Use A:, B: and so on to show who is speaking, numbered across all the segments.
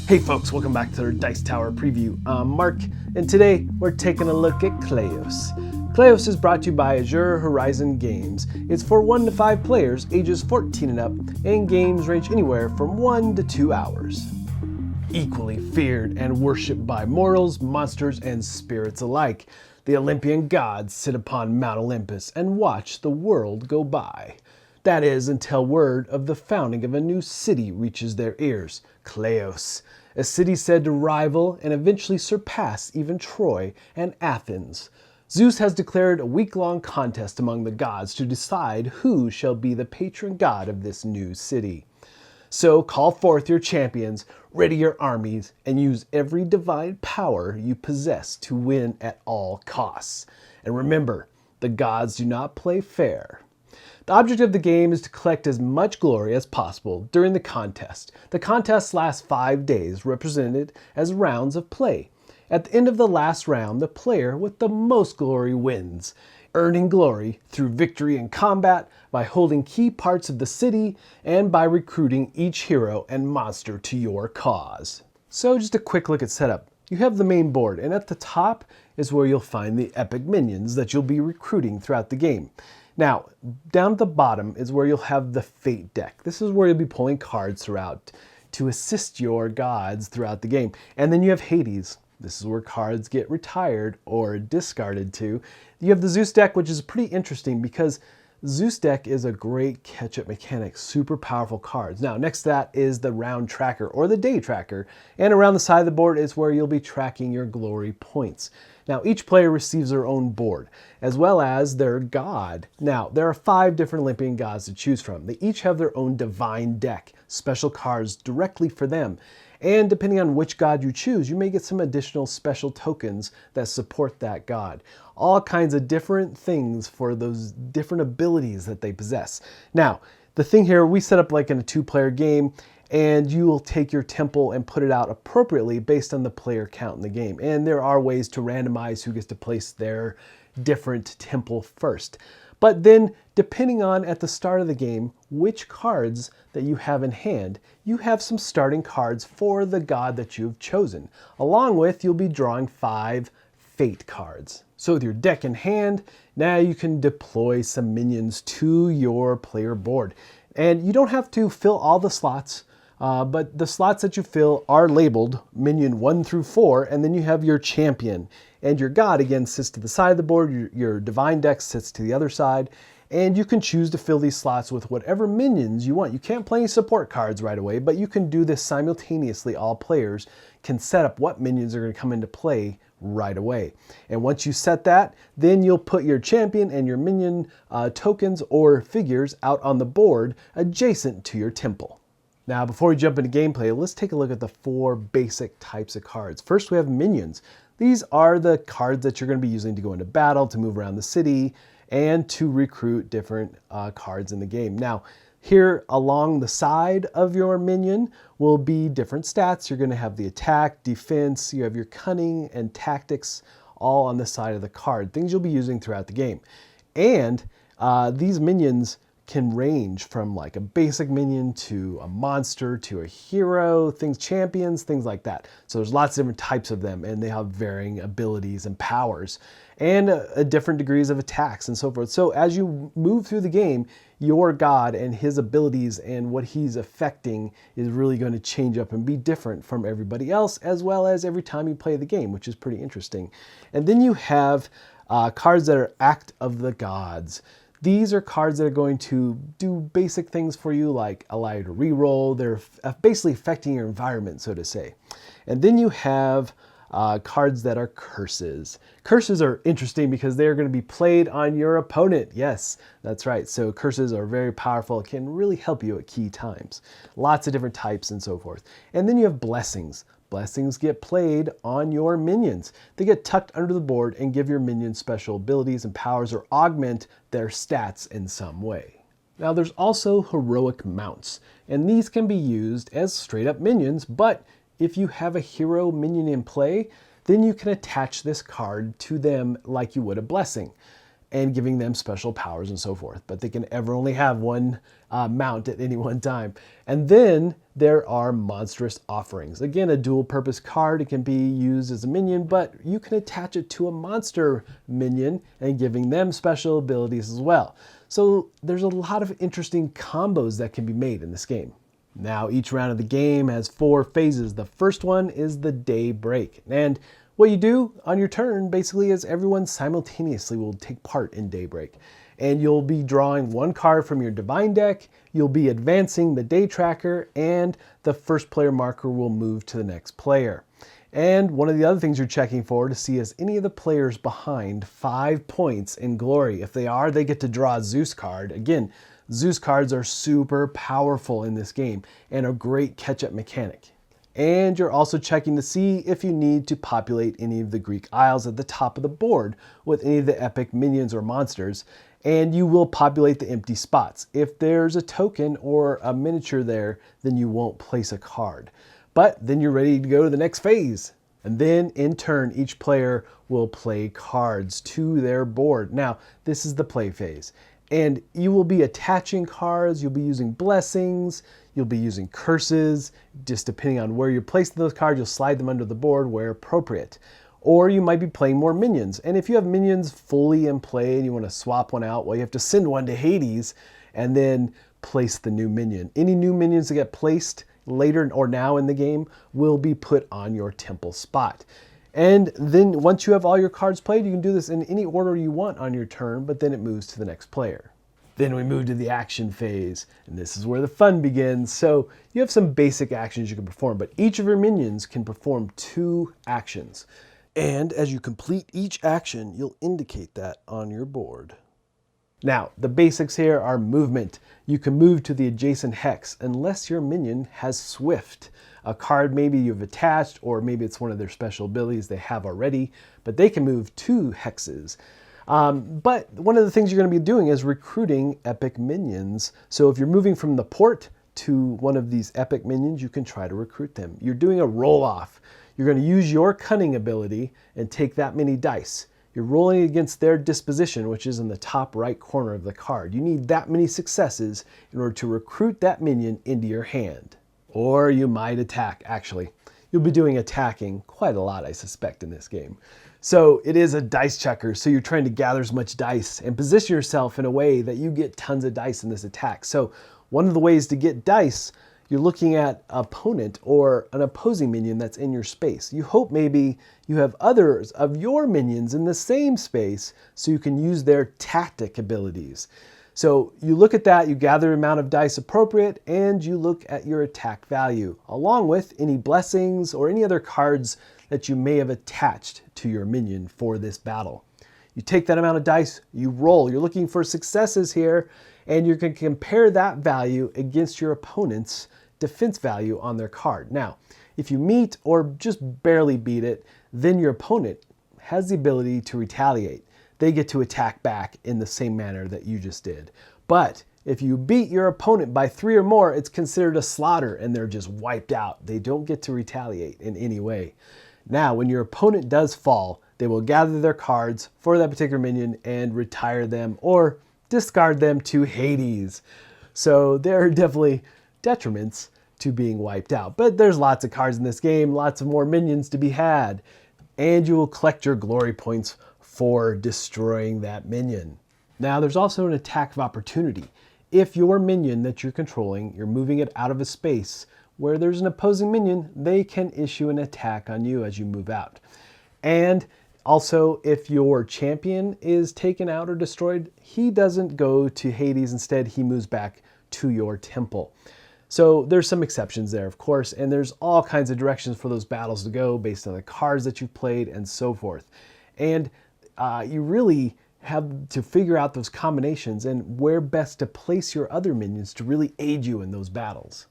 A: Hey folks, welcome back to our Dice Tower preview. I'm Mark, and today we're taking a look at Kleos. Kleos is brought to you by Azure Horizon Games. It's for 1 to 5 players, ages 14 and up, and games range anywhere from 1 to 2 hours. Equally feared and worshipped by mortals, monsters, and spirits alike, the Olympian Gods sit upon Mount Olympus and watch the world go by. That is, until word of the founding of a new city reaches their ears, Kleos, a city said to rival and eventually surpass even Troy and Athens. Zeus has declared a week-long contest among the gods to decide who shall be the patron god of this new city. So call forth your champions, ready your armies, and use every divine power you possess to win at all costs. And remember, the gods do not play fair. The object of the game is to collect as much glory as possible during the contest. The contest lasts 5 days, represented as rounds of play. At the end of the last round, the player with the most glory wins, earning glory through victory in combat, by holding key parts of the city, and by recruiting each hero and monster to your cause. So just a quick look at setup. You have the main board, and at the top is where you'll find the epic minions that you'll be recruiting throughout the game. Now, down at the bottom is where you'll have the Fate deck. This is where you'll be pulling cards throughout to assist your gods throughout the game. And then you have Hades. This is where cards get retired or discarded to. You have the Zeus deck, which is pretty interesting because Zeus deck is a great catch-up mechanic, super powerful cards. Now, next to that is the round tracker or the day tracker. And around the side of the board is where you'll be tracking your glory points. Now, each player receives their own board, as well as their god. Now, there are 5 different Olympian gods to choose from. They each have their own divine deck, special cards directly for them. And depending on which god you choose, you may get some additional special tokens that support that god. All kinds of different things for those different abilities that they possess. Now, the thing here, we set up like in a 2-player game, and you will take your temple and put it out appropriately based on the player count in the game. And there are ways to randomize who gets to place their different temple first. But then, depending on at the start of the game, which cards that you have in hand, you have some starting cards for the god that you've chosen. Along with, you'll be drawing 5 Fate cards. So with your deck in hand, now you can deploy some minions to your player board. And you don't have to fill all the slots, but the slots that you fill are labeled minion 1 through 4, and then you have your champion. And your god, again, sits to the side of the board, your divine deck sits to the other side, and you can choose to fill these slots with whatever minions you want. You can't play any support cards right away, but you can do this simultaneously. All players can set up what minions are going to come into play right away. And once you set that, then you'll put your champion and your minion tokens or figures out on the board adjacent to your temple. Now, before we jump into gameplay, let's take a look at the 4 basic types of cards. First, we have minions. These are the cards that you're going to be using to go into battle, to move around the city, and to recruit different cards in the game. Now, here along the side of your minion will be different stats. You're going to have the attack, defense, you have your cunning and tactics all on the side of the card, things you'll be using throughout the game. And these minions can range from like a basic minion to a monster to a hero, champions, things like that. So there's lots of different types of them, and they have varying abilities and powers and different degrees of attacks and so forth. So as you move through the game, your god and his abilities and what he's affecting is really going to change up and be different from everybody else, as well as every time you play the game, which is pretty interesting. And then you have cards that are Act of the Gods. These are cards that are going to do basic things for you, like allow you to reroll. They're basically affecting your environment, so to say. And then you have cards that are curses. Curses are interesting because they're going to be played on your opponent. Yes, that's right. So curses are very powerful. It can really help you at key times. Lots of different types and so forth. And then you have blessings. Blessings get played on your minions. They get tucked under the board and give your minions special abilities and powers or augment their stats in some way. Now there's also heroic mounts, and these can be used as straight up minions, but if you have a hero minion in play, then you can attach this card to them like you would a blessing. and giving them special powers and so forth. But they can ever only have one mount at any one time. And then there are monstrous offerings. Again, a dual purpose card. It can be used as a minion, but you can attach it to a monster minion and giving them special abilities as well. So there's a lot of interesting combos that can be made in this game. Now, each round of the game has 4 phases. The first one is the day break. And what you do on your turn basically is everyone simultaneously will take part in daybreak. And you'll be drawing 1 card from your divine deck, you'll be advancing the day tracker, and the first player marker will move to the next player. And one of the other things you're checking for to see is any of the players behind 5 points in glory. If they are, they get to draw a Zeus card. Again, Zeus cards are super powerful in this game and a great catch-up mechanic. And you're also checking to see if you need to populate any of the Greek Isles at the top of the board with any of the epic minions or monsters, and you will populate the empty spots. If there's a token or a miniature there, then you won't place a card. But then you're ready to go to the next phase. And then in turn, each player will play cards to their board. Now, this is the play phase. And you will be attaching cards, you'll be using blessings, you'll be using curses, just depending on where you're placing those cards, you'll slide them under the board where appropriate. Or you might be playing more minions. And if you have minions fully in play and you want to swap one out, well, you have to send one to Hades and then place the new minion. Any new minions that get placed later or now in the game will be put on your temple spot. And then once you have all your cards played, you can do this in any order you want on your turn, but then it moves to the next player. Then we move to the action phase, and this is where the fun begins. So you have some basic actions you can perform, but each of your minions can perform 2 actions. And as you complete each action, you'll indicate that on your board. Now, the basics here are movement. You can move to the adjacent hex unless your minion has Swift. A card maybe you've attached, or maybe it's one of their special abilities they have already, but they can move 2 hexes. But one of the things you're going to be doing is recruiting epic minions. So if you're moving from the port to one of these epic minions, you can try to recruit them. You're doing a roll-off. You're going to use your cunning ability and take that many dice. You're rolling against their disposition, which is in the top right corner of the card. You need that many successes in order to recruit that minion into your hand. Or you might attack, actually. You'll be doing attacking quite a lot, I suspect, in this game. So it is a dice checker, so you're trying to gather as much dice and position yourself in a way that you get tons of dice in this attack. So one of the ways to get dice, you're looking at an opponent or an opposing minion that's in your space. You hope maybe you have others of your minions in the same space so you can use their tactic abilities. So you look at that, you gather the amount of dice appropriate, and you look at your attack value, along with any blessings or any other cards that you may have attached to your minion for this battle. You take that amount of dice, you roll. You're looking for successes here, and you can compare that value against your opponent's defense value on their card. Now, if you meet or just barely beat it, then your opponent has the ability to retaliate. They get to attack back in the same manner that you just did. But if you beat your opponent by 3 or more, it's considered a slaughter and they're just wiped out. They don't get to retaliate in any way. Now, when your opponent does fall, they will gather their cards for that particular minion and retire them or discard them to Hades. So there are definitely detriments to being wiped out. But there's lots of cards in this game, lots of more minions to be had. And you will collect your glory points for destroying that minion. Now, there's also an attack of opportunity. If your minion that you're controlling, you're moving it out of a space where there's an opposing minion, they can issue an attack on you as you move out. And also, if your champion is taken out or destroyed, he doesn't go to Hades. Instead, he moves back to your temple. So there's some exceptions there, of course, and there's all kinds of directions for those battles to go based on the cards that you've played and so forth. And you really have to figure out those combinations and where best to place your other minions to really aid you in those battles.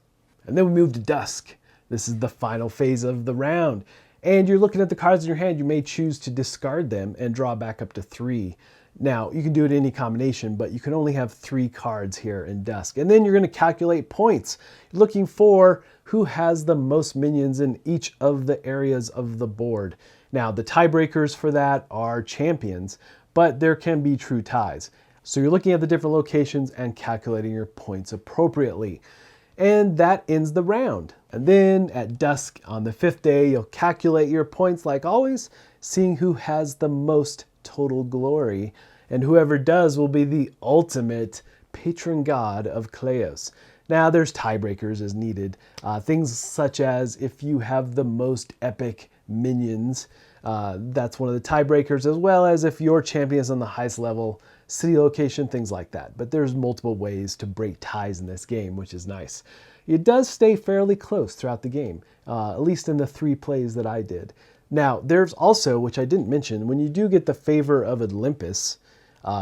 A: And then we move to Dusk. This is the final phase of the round. And you're looking at the cards in your hand. You may choose to discard them and draw back up to 3. Now, you can do it in any combination, but you can only have 3 cards here in Dusk. And then you're going to calculate points, looking for who has the most minions in each of the areas of the board. Now, the tiebreakers for that are champions, but there can be true ties. So you're looking at the different locations and calculating your points appropriately. And that ends the round. And then at dusk on the 5th day, you'll calculate your points like always, seeing who has the most total glory. And whoever does will be the ultimate patron god of Kleos. Now there's tiebreakers as needed. Things such as if you have the most epic minions, that's one of the tiebreakers, as well as if your champion is on the highest level, city location, things like that. But there's multiple ways to break ties in this game, which is nice. It does stay fairly close throughout the game, at least in the 3 plays that I did. Now, there's also, which I didn't mention, when you do get the favor of Olympus,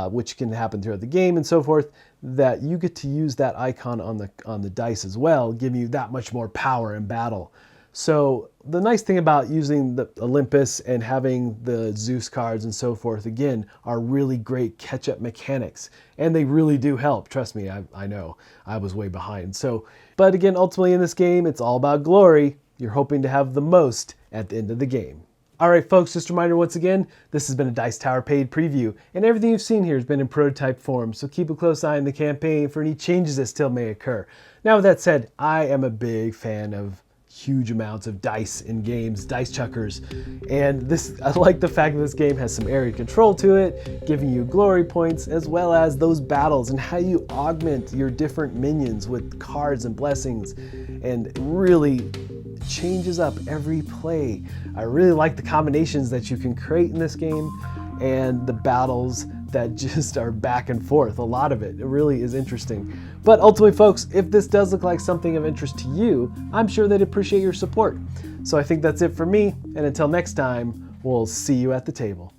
A: which can happen throughout the game and so forth, that you get to use that icon on the dice as well, giving you that much more power in battle. So the nice thing about using the Olympus and having the Zeus cards and so forth, again, are really great catch-up mechanics. And they really do help. Trust me, I know. I was way behind. But again, ultimately in this game, it's all about glory. You're hoping to have the most at the end of the game. All right, folks, just a reminder once again, this has been a Dice Tower paid preview, and everything you've seen here has been in prototype form, so keep a close eye on the campaign for any changes that still may occur. Now, with that said, I am a big fan of huge amounts of dice in games, dice chuckers, and I like the fact that this game has some area control to it, giving you glory points, as well as those battles and how you augment your different minions with cards and blessings, and really changes up every play. I really like the combinations that you can create in this game and the battles that just are back and forth. A lot of it really is interesting. But ultimately, folks, if this does look like something of interest to you, I'm sure they'd appreciate your support. So I think that's it for me, and until next time, we'll see you at the table.